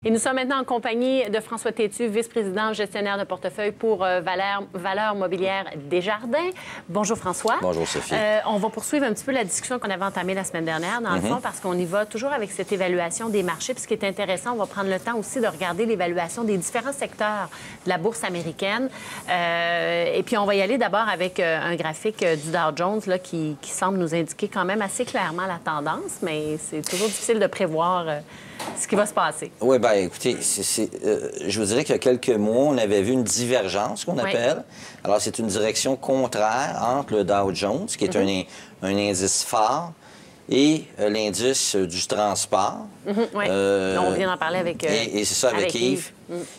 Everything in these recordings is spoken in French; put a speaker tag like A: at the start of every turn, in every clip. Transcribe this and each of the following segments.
A: Et nous sommes maintenant en compagnie de François Tétu, vice-président gestionnaire de portefeuille pour Valeurs mobilières Desjardins. Bonjour François.
B: Bonjour Sophie.
A: On va poursuivre un petit peu la discussion qu'on avait entamée la semaine dernière, dans le fond, parce qu'on y va toujours avec cette évaluation des marchés. Puis ce qui est intéressant, on va prendre le temps aussi de regarder l'évaluation des différents secteurs de la bourse américaine. Et puis on va y aller d'abord avec un graphique du Dow Jones là, qui semble nous indiquer quand même assez clairement la tendance, mais c'est toujours difficile de prévoir ce qui va se passer.
B: Oui, bien, écoutez, je vous dirais qu'il y a quelques mois, on avait vu une divergence, qu'on appelle. Alors, c'est une direction contraire entre le Dow Jones, qui est un indice phare, et l'indice du transport.
A: On vient d'en parler avec
B: et c'est ça, avec Yves.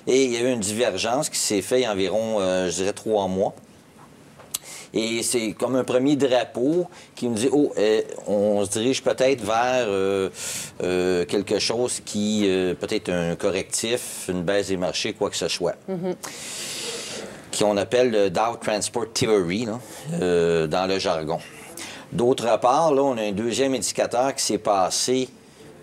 B: Et il y a eu une divergence qui s'est faite il y a environ, je dirais, 3 mois. Et c'est comme un premier drapeau qui nous dit, on se dirige peut-être vers quelque chose qui, peut-être un correctif, une baisse des marchés, quoi que ce soit. Qu'on appelle le Dow Transport Theory, là, dans le jargon. D'autre part, là, on a un deuxième indicateur qui s'est passé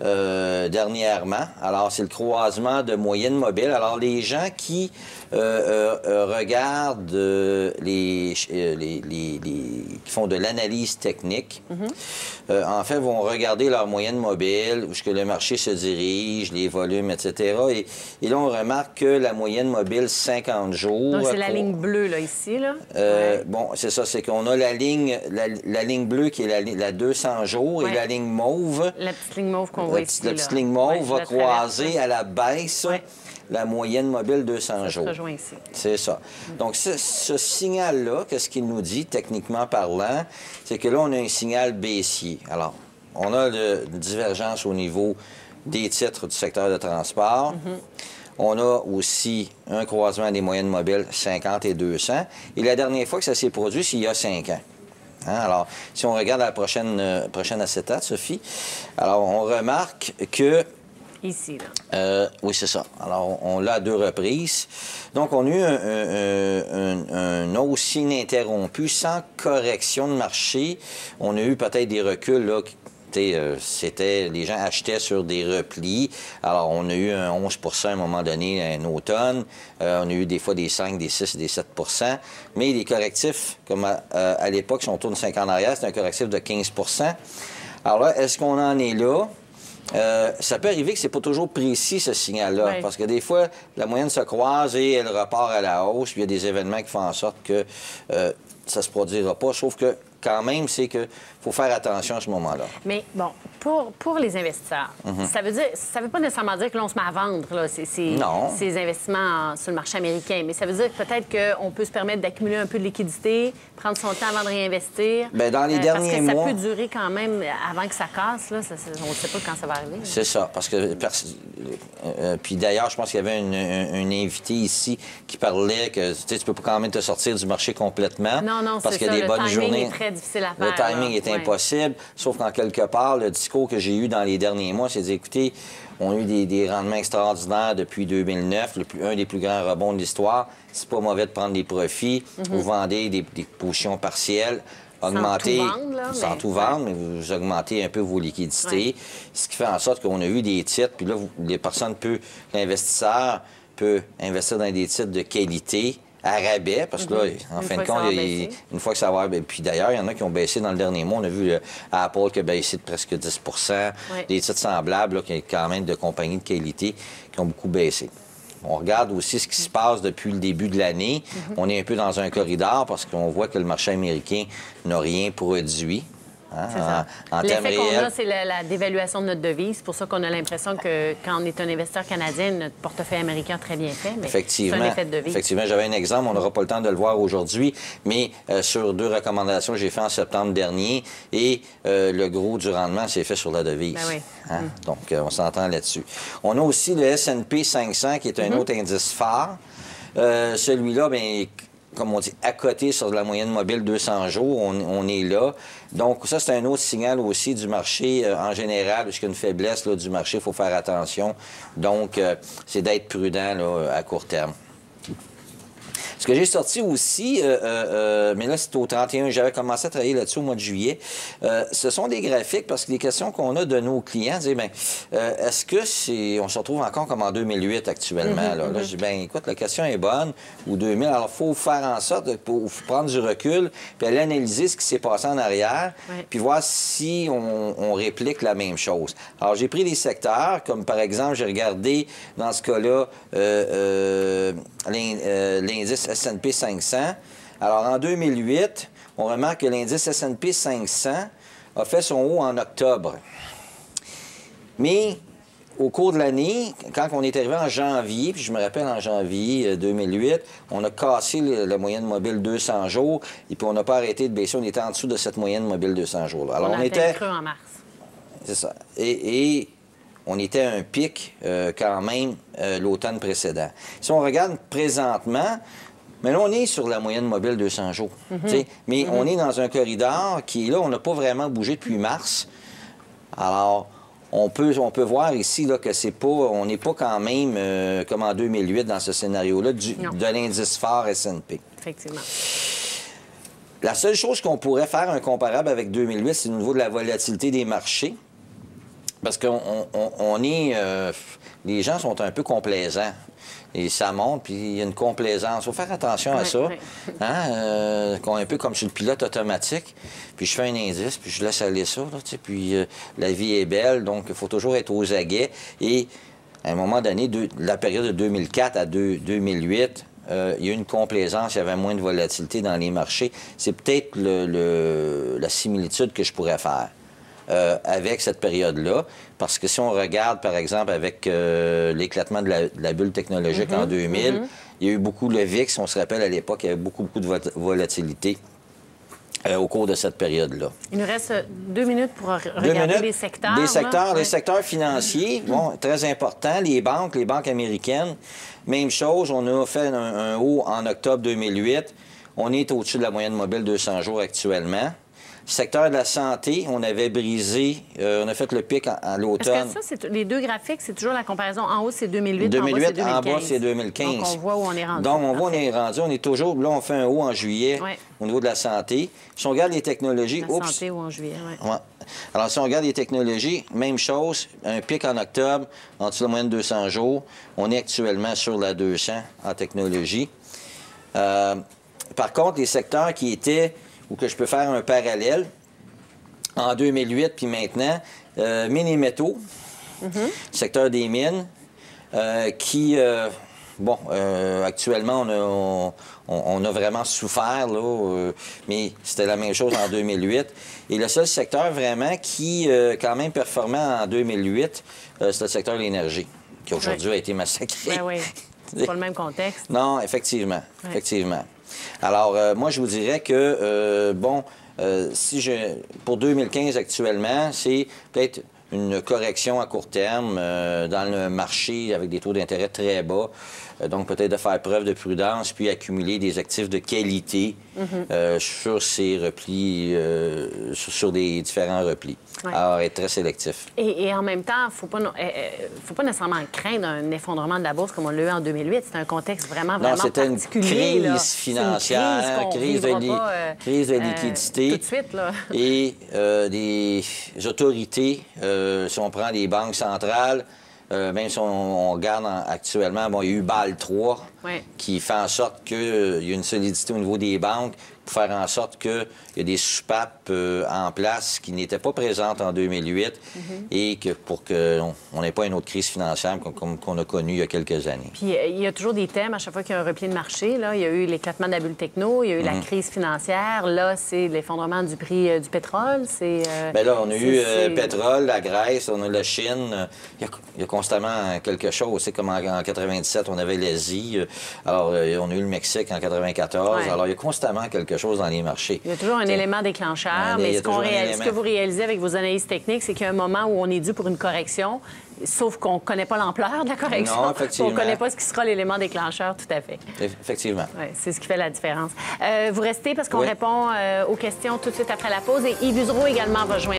B: dernièrement. Alors, c'est le croisement de moyenne mobile. Alors, les gens qui regardent qui font de l'analyse technique, en fait, vont regarder leur moyenne mobile, où est-ce que le marché se dirige, les volumes, etc. Et là, on remarque que la moyenne mobile 50 jours...
A: Donc, c'est la ligne bleue, là, ici, là?
B: Bon, c'est ça, c'est qu'on a la ligne bleue qui est la 200 jours et la ligne mauve.
A: La petite ligne mauve qu'on voit ici,
B: la petite ligne mauve va croiser à la baisse la moyenne mobile 200 jours.
A: Ici.
B: C'est ça. Donc, ce signal-là, qu'est-ce qu'il nous dit, techniquement parlant? C'est que là, on a un signal baissier. Alors, on a une divergence au niveau des titres du secteur de transport. On a aussi un croisement des moyennes mobiles 50 et 200. Et la dernière fois que ça s'est produit, c'est il y a 5 ans. Alors, si on regarde la prochaine acétate, Sophie, alors on remarque que...
A: Ici, là.
B: Oui, c'est ça. Alors, on l'a à 2 reprises. Donc, on a eu un hausse ininterrompu, sans correction de marché. On a eu peut-être des reculs, là, les gens achetaient sur des replis. Alors, on a eu un 11 à un moment donné, un automne. On a eu des fois des 5, des 6, des 7 Mais les correctifs, comme à l'époque, si on tourne 5 ans en arrière, c'est un correctif de 15 Alors là, est-ce qu'on en est là? Ça peut arriver que c'est pas toujours précis, ce signal-là, parce que des fois, la moyenne se croise et elle repart à la hausse, puis il y a des événements qui font en sorte que ça se produira pas. Sauf que, quand même, c'est que faut faire attention à ce moment-là.
A: Mais bon, pour les investisseurs, ça veut pas nécessairement dire que l'on se met à vendre là, ces investissements sur le marché américain, mais ça veut dire peut-être qu'on peut se permettre d'accumuler un peu de liquidité, prendre son temps avant de réinvestir.
B: Bien, dans les derniers mois...
A: Parce que ça peut durer quand même avant que ça casse, là, on ne sait pas quand ça va arriver.
B: C'est ça, parce que... puis d'ailleurs, je pense qu'il y avait un invité ici qui parlait que tu peux pas quand même te sortir du marché complètement.
A: Non,
B: parce qu'il y a des bonnes journées.
A: Le timing est très difficile à faire.
B: Le timing est impossible, sauf qu'en quelque part, le discours que j'ai eu dans les derniers mois, c'est de dire, écoutez, on a eu des rendements extraordinaires depuis 2009, un des plus grands rebonds de l'histoire. C'est pas mauvais de prendre des profits. Vous vendez des positions partielles. Augmenter, sans tout vendre, mais vous augmentez un peu vos liquidités. Ce qui fait en sorte qu'on a eu des titres, puis là, l'investisseur peut investir dans des titres de qualité, à rabais, parce que là, en fin de compte, une fois que ça va... Puis d'ailleurs, il y en a qui ont baissé dans le dernier mois. On a vu Apple qui a baissé de presque 10 des titres semblables, là, qui est quand même de compagnies de qualité, qui ont beaucoup baissé. On regarde aussi ce qui se passe depuis le début de l'année. On est un peu dans un corridor parce qu'on voit que le marché américain n'a rien produit.
A: L'effet qu'on a, c'est la dévaluation de notre devise. C'est pour ça qu'on a l'impression que quand on est un investisseur canadien, notre portefeuille américain a très bien fait. Mais c'est un effet de devise.
B: Effectivement, j'avais un exemple. On n'aura pas le temps de le voir aujourd'hui, mais sur 2 recommandations que j'ai faites en septembre dernier, et le gros du rendement s'est fait sur la devise. Donc, on s'entend là-dessus. On a aussi le S&P 500, qui est un autre indice phare. Celui-là, bien... comme on dit, à côté sur la moyenne mobile 200 jours, on est là. Donc, ça, c'est un autre signal aussi du marché en général, puisqu'il y a une faiblesse là, du marché, il faut faire attention. Donc, c'est d'être prudent là, à court terme. Ce que j'ai sorti aussi, mais là, c'est au 31, j'avais commencé à travailler là-dessus au mois de juillet, ce sont des graphiques, parce que les questions qu'on a de nos clients, disent, bien, est-ce que c'est... On se retrouve encore comme en 2008 actuellement, là. Là, je dis, bien, écoute, la question est bonne, ou 2000, alors il faut faire en sorte, pour prendre du recul, puis aller analyser ce qui s'est passé en arrière, puis voir si on réplique la même chose. Alors, j'ai pris des secteurs, comme par exemple, j'ai regardé, dans ce cas-là, l'indice S&P 500. Alors, en 2008, on remarque que l'indice S&P 500 a fait son haut en octobre. Mais au cours de l'année, quand on est arrivé en janvier, puis je me rappelle en janvier 2008, on a cassé la moyenne mobile 200 jours, et puis on n'a pas arrêté de baisser. On était en dessous de cette moyenne mobile 200 jours. -là. Alors,
A: on était creux en mars. C'est
B: ça. Et on était à un pic quand même l'automne précédent. Si on regarde présentement, mais là, on est sur la moyenne mobile 200 jours. Mais on est dans un corridor qui, là, on n'a pas vraiment bougé depuis mars. Alors, on peut voir ici là, que c'est pas, on n'est pas quand même comme en 2008 dans ce scénario-là de l'indice phare S&P.
A: Effectivement.
B: La seule chose qu'on pourrait faire un comparable avec 2008, c'est au niveau de la volatilité des marchés. Parce qu'on est... les gens sont un peu complaisants. Et ça monte, puis il y a une complaisance. Il faut faire attention à ça. Hein? Un peu comme sur le pilote automatique. Puis je fais un indice, puis je laisse aller ça. Là, puis la vie est belle, donc il faut toujours être aux aguets. Et à un moment donné, la période de 2004 à 2008... il y a eu une complaisance, il y avait moins de volatilité dans les marchés. C'est peut-être la similitude que je pourrais faire avec cette période-là. Parce que si on regarde, par exemple, avec l'éclatement de la bulle technologique en 2000, il y a eu beaucoup, le VIX, on se rappelle à l'époque, il y avait beaucoup de volatilité au cours de cette période-là.
A: Il nous reste 2 minutes pour regarder les secteurs.
B: Les secteurs financiers, bon, très importants. Les banques américaines, même chose. On a fait un haut en octobre 2008. On est au-dessus de la moyenne mobile 200 jours actuellement. Secteur de la santé, on avait brisé, on a fait le pic à l'automne.
A: Est-ce que ça, les deux graphiques, c'est toujours la comparaison en haut, c'est 2008,
B: 2008
A: en bas, c'est 2015.
B: En bas, c'est 2015.
A: Donc, on voit où on est rendu.
B: Donc, on voit où on est rendu. On est toujours... Là, on fait un haut en juillet au niveau de la santé. Si on regarde les technologies...
A: La santé ou en juillet, oui.
B: Ouais. Alors, si on regarde les technologies, même chose, un pic en octobre, en dessous de la moyenne de 200 jours. On est actuellement sur la 200 en technologie. Par contre, les secteurs qui étaient... ou que je peux faire un parallèle, en 2008 puis maintenant, mines et métaux, secteur des mines, qui, actuellement, on a vraiment souffert, là, mais c'était la même chose en 2008. Et le seul secteur vraiment qui, quand même, performait en 2008, c'est le secteur de l'énergie, qui aujourd'hui a été massacré.
A: Oui, c'est pas le même contexte.
B: Non, effectivement, effectivement. Alors, moi, je vous dirais que, pour 2015 actuellement, c'est peut-être une correction à court terme dans le marché avec des taux d'intérêt très bas. Donc, peut-être de faire preuve de prudence puis accumuler des actifs de qualité sur ces replis, sur des différents replis. Alors, être très sélectif.
A: Et en même temps, il ne faut pas nécessairement craindre un effondrement de la bourse comme on l'a eu en 2008. C'est un contexte vraiment
B: c'était une
A: particulier.
B: Crise financière, crise de liquidité.
A: Tout de suite, là.
B: Et des autorités, si on prend les banques centrales, même si on regarde actuellement, bon, il y a eu Bâle 3 qui fait en sorte qu'il y a une solidité au niveau des banques pour faire en sorte qu'il y a des soupapes en place qui n'étaient pas présentes en 2008 et que pour qu'on n'ait pas une autre crise financière comme qu'on a connue il y a quelques années.
A: Puis il y a toujours des thèmes à chaque fois qu'il y a un repli de marché. Là. Il y a eu l'éclatement de la bulle techno, il y a eu la crise financière. Là, c'est l'effondrement du prix du pétrole.
B: Bien là, on a eu le pétrole, la Grèce, on a la Chine. Il y a constamment quelque chose. C'est comme en 97, on avait l'Asie. Alors, on a eu le Mexique en 94. Alors, il y a constamment quelque chose dans les marchés. Il
A: y a toujours un élément déclencheur, mais ce que vous réalisez avec vos analyses techniques, c'est qu'il y a un moment où on est dû pour une correction, sauf qu'on ne connaît pas l'ampleur de la correction.
B: Non, effectivement.
A: On ne connaît pas ce qui sera l'élément déclencheur, tout à fait.
B: Effectivement.
A: Oui, c'est ce qui fait la différence. Vous restez parce qu'on répond aux questions tout de suite après la pause et Yves Buzereau également va joindre